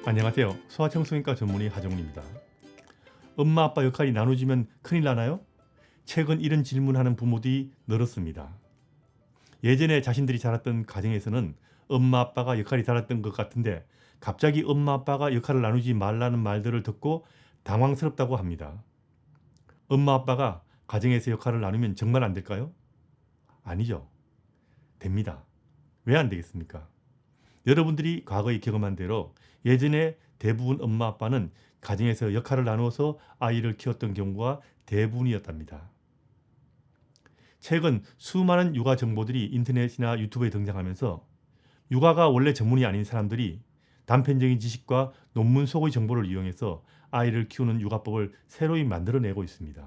안녕하세요. 소아청소년과 전문의 하정우입니다. 엄마 아빠 역할이 나눠지면 큰일 나나요? 최근 이런 질문하는 부모들이 늘었습니다. 예전에 자신들이 자랐던 가정에서는 엄마 아빠가 역할이 달랐던 것 같은데 갑자기 엄마 아빠가 역할을 나누지 말라는 말들을 듣고 당황스럽다고 합니다. 엄마 아빠가 가정에서 역할을 나누면 정말 안 될까요? 아니죠. 됩니다. 왜 안 되겠습니까? 여러분들이 과거에 경험한 대로 예전에 대부분 엄마 아빠는 가정에서 역할을 나누어서 아이를 키웠던 경우가 대부분이었답니다. 최근 수많은 육아 정보들이 인터넷이나 유튜브에 등장하면서 육아가 원래 전문이 아닌 사람들이 단편적인 지식과 논문 속의 정보를 이용해서 아이를 키우는 육아법을 새로이 만들어내고 있습니다.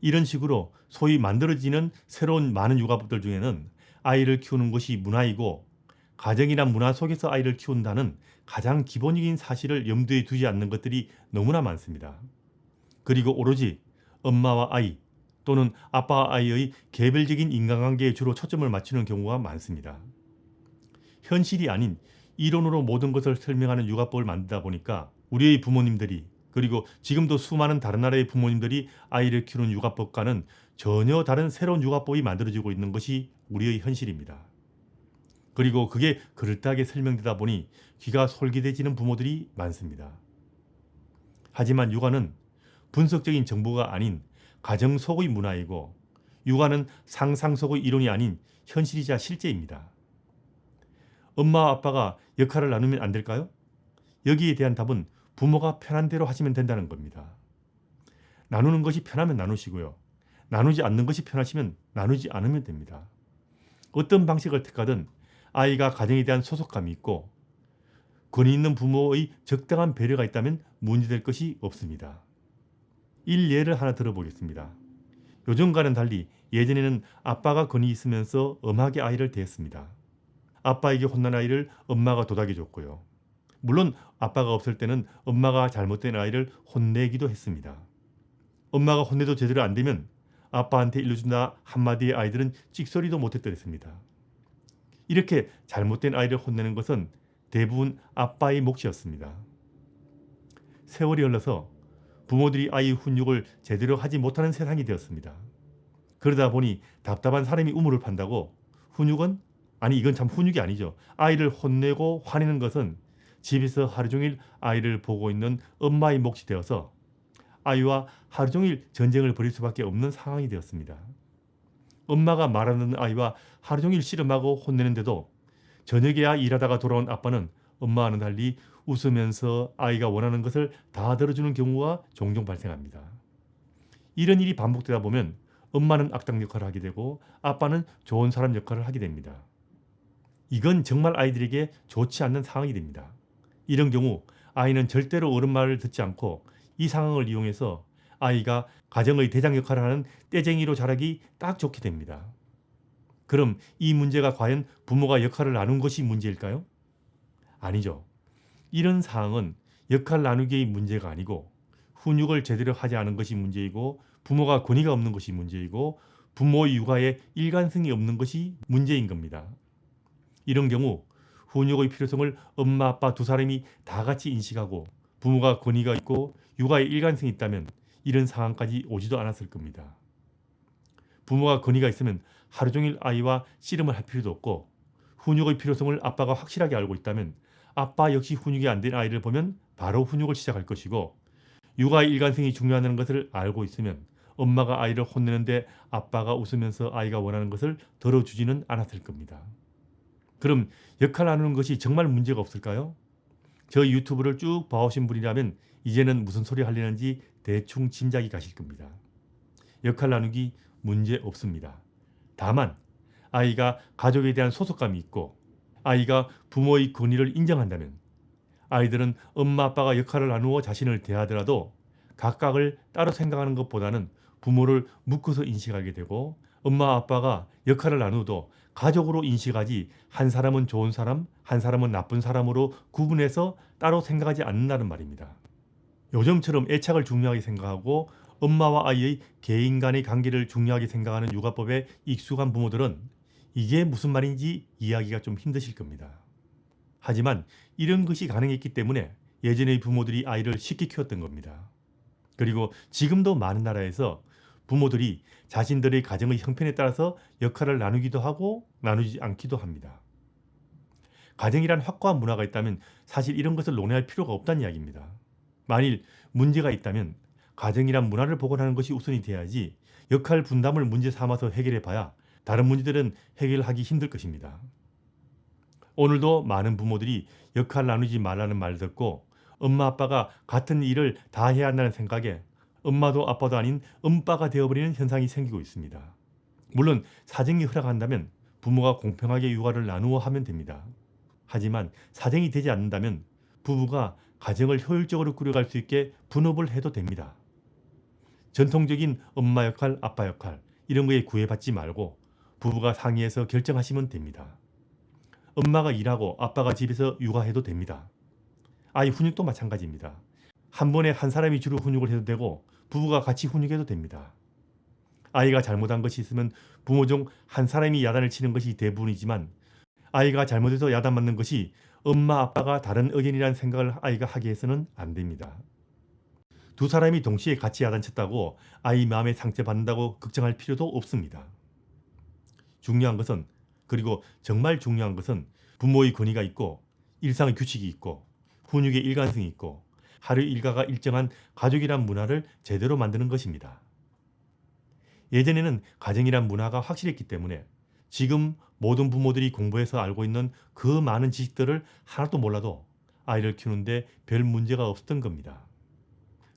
이런 식으로 소위 만들어지는 새로운 많은 육아법들 중에는 아이를 키우는 것이 문화이고 가정이나 문화 속에서 아이를 키운다는 가장 기본적인 사실을 염두에 두지 않는 것들이 너무나 많습니다. 그리고 오로지 엄마와 아이 또는 아빠와 아이의 개별적인 인간관계에 주로 초점을 맞추는 경우가 많습니다. 현실이 아닌 이론으로 모든 것을 설명하는 육아법을 만들다 보니까 우리의 부모님들이 그리고 지금도 수많은 다른 나라의 부모님들이 아이를 키우는 육아법과는 전혀 다른 새로운 육아법이 만들어지고 있는 것이 우리의 현실입니다. 그리고 그게 그럴듯하게 설명되다 보니 귀가 솔깃해지는 부모들이 많습니다. 하지만 육아는 분석적인 정보가 아닌 가정 속의 문화이고 육아는 상상 속의 이론이 아닌 현실이자 실제입니다. 엄마와 아빠가 역할을 나누면 안 될까요? 여기에 대한 답은 부모가 편한 대로 하시면 된다는 겁니다. 나누는 것이 편하면 나누시고요. 나누지 않는 것이 편하시면 나누지 않으면 됩니다. 어떤 방식을 택하든 아이가 가정에 대한 소속감이 있고 권위 있는 부모의 적당한 배려가 있다면 문제될 것이 없습니다. 일예를 하나 들어보겠습니다. 요즘과는 달리 예전에는 아빠가 권위 있으면서 엄하게 아이를 대했습니다. 아빠에게 혼난 아이를 엄마가 도닥여줬고요. 물론 아빠가 없을 때는 엄마가 잘못된 아이를 혼내기도 했습니다. 엄마가 혼내도 제대로 안 되면 아빠한테 일러준다 한마디의 아이들은 찍소리도 못했더랬습니다. 이렇게 잘못된 아이를 혼내는 것은 대부분 아빠의 몫이었습니다. 세월이 흘러서 부모들이 아이 훈육을 제대로 하지 못하는 세상이 되었습니다. 그러다 보니 답답한 사람이 우물을 판다고 훈육은 이건 참 훈육이 아니죠. 아이를 혼내고 화내는 것은 집에서 하루 종일 아이를 보고 있는 엄마의 몫이 되어서 아이와 하루 종일 전쟁을 벌일 수밖에 없는 상황이 되었습니다. 엄마가 말하는 아이와 하루 종일 씨름하고 혼내는데도 저녁에야 일하다가 돌아온 아빠는 엄마와는 달리 웃으면서 아이가 원하는 것을 다 들어주는 경우가 종종 발생합니다. 이런 일이 반복되다 보면 엄마는 악당 역할을 하게 되고 아빠는 좋은 사람 역할을 하게 됩니다. 이건 정말 아이들에게 좋지 않는 상황이 됩니다. 이런 경우 아이는 절대로 어른 말을 듣지 않고 이 상황을 이용해서 아이가 가정의 대장 역할을 하는 떼쟁이로 자라기 딱 좋게 됩니다. 그럼 이 문제가 과연 부모가 역할을 나눈 것이 문제일까요? 아니죠. 이런 상황은 역할 나누기의 문제가 아니고 훈육을 제대로 하지 않은 것이 문제이고 부모가 권위가 없는 것이 문제이고 부모의 육아에 일관성이 없는 것이 문제인 겁니다. 이런 경우 훈육의 필요성을 엄마 아빠 두 사람이 다 같이 인식하고 부모가 권위가 있고 육아에 일관성이 있다면 이런 상황까지 오지도 않았을 겁니다. 부모가 권위가 있으면 하루 종일 아이와 씨름을 할 필요도 없고 훈육의 필요성을 아빠가 확실하게 알고 있다면 아빠 역시 훈육이 안 된 아이를 보면 바로 훈육을 시작할 것이고 육아의 일관성이 중요하다는 것을 알고 있으면 엄마가 아이를 혼내는데 아빠가 웃으면서 아이가 원하는 것을 들어주지는 않았을 겁니다. 그럼 역할 나누는 것이 정말 문제가 없을까요? 저희 유튜브를 쭉 봐오신 분이라면 이제는 무슨 소리 하려는지 대충 짐작이 가실 겁니다. 역할 나누기 문제 없습니다. 다만 아이가 가족에 대한 소속감이 있고 아이가 부모의 권위를 인정한다면 아이들은 엄마 아빠가 역할을 나누어 자신을 대하더라도 각각을 따로 생각하는 것보다는 부모를 묶어서 인식하게 되고 엄마 아빠가 역할을 나누어도 가족으로 인식하지 한 사람은 좋은 사람, 한 사람은 나쁜 사람으로 구분해서 따로 생각하지 않는다는 말입니다. 요즘처럼 애착을 중요하게 생각하고 엄마와 아이의 개인 간의 관계를 중요하게 생각하는 육아법에 익숙한 부모들은 이게 무슨 말인지 이해하기가 좀 힘드실 겁니다. 하지만 이런 것이 가능했기 때문에 예전의 부모들이 아이를 쉽게 키웠던 겁니다. 그리고 지금도 많은 나라에서 부모들이 자신들의 가정의 형편에 따라서 역할을 나누기도 하고 나누지 않기도 합니다. 가정이란 확고한 문화가 있다면 사실 이런 것을 논의할 필요가 없다는 이야기입니다. 만일 문제가 있다면 가정이란 문화를 복원하는 것이 우선이 돼야지 역할 분담을 문제 삼아서 해결해 봐야 다른 문제들은 해결하기 힘들 것입니다. 오늘도 많은 부모들이 역할 나누지 말라는 말을 듣고 엄마 아빠가 같은 일을 다 해야 한다는 생각에 엄마도 아빠도 아닌 엄빠가 되어버리는 현상이 생기고 있습니다. 물론 사정이 허락한다면 부모가 공평하게 육아를 나누어 하면 됩니다. 하지만 사정이 되지 않는다면 부부가 가정을 효율적으로 꾸려갈 수 있게 분업을 해도 됩니다. 전통적인 엄마 역할, 아빠 역할 이런 거에 구애받지 말고 부부가 상의해서 결정하시면 됩니다. 엄마가 일하고 아빠가 집에서 육아해도 됩니다. 아이 훈육도 마찬가지입니다. 한 번에 한 사람이 주로 훈육을 해도 되고 부부가 같이 훈육해도 됩니다. 아이가 잘못한 것이 있으면 부모 중 한 사람이 야단을 치는 것이 대부분이지만 아이가 잘못해서 야단맞는 것이 엄마 아빠가 다른 의견이라는 생각을 아이가 하게 해서는 안 됩니다. 두 사람이 동시에 같이 야단쳤다고 아이 마음에 상처받는다고 걱정할 필요도 없습니다. 중요한 것은, 그리고 정말 중요한 것은 부모의 권위가 있고 일상의 규칙이 있고 훈육의 일관성이 있고 하루 일과가 일정한 가족이란 문화를 제대로 만드는 것입니다. 예전에는 가정이란 문화가 확실했기 때문에 지금 모든 부모들이 공부해서 알고 있는 그 많은 지식들을 하나도 몰라도 아이를 키우는데 별 문제가 없었던 겁니다.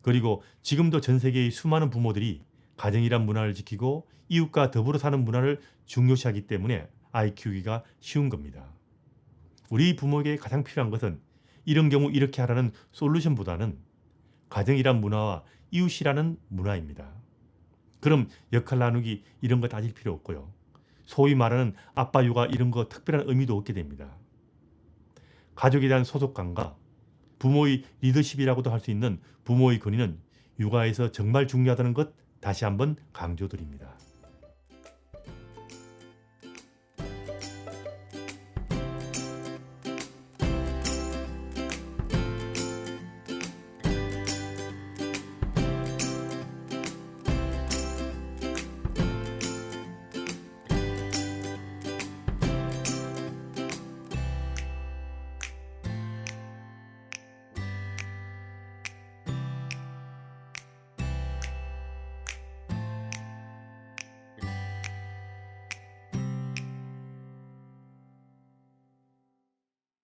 그리고 지금도 전 세계의 수많은 부모들이 가정이란 문화를 지키고 이웃과 더불어 사는 문화를 중요시하기 때문에 아이 키우기가 쉬운 겁니다. 우리 부모에게 가장 필요한 것은 이런 경우 이렇게 하라는 솔루션보다는 가정이란 문화와 이웃이라는 문화입니다. 그럼 역할 나누기 이런 거 따질 필요 없고요. 소위 말하는 아빠 육아 이런 거 특별한 의미도 없게 됩니다. 가족에 대한 소속감과 부모의 리더십이라고도 할 수 있는 부모의 권위는 육아에서 정말 중요하다는 것 다시 한번 강조드립니다.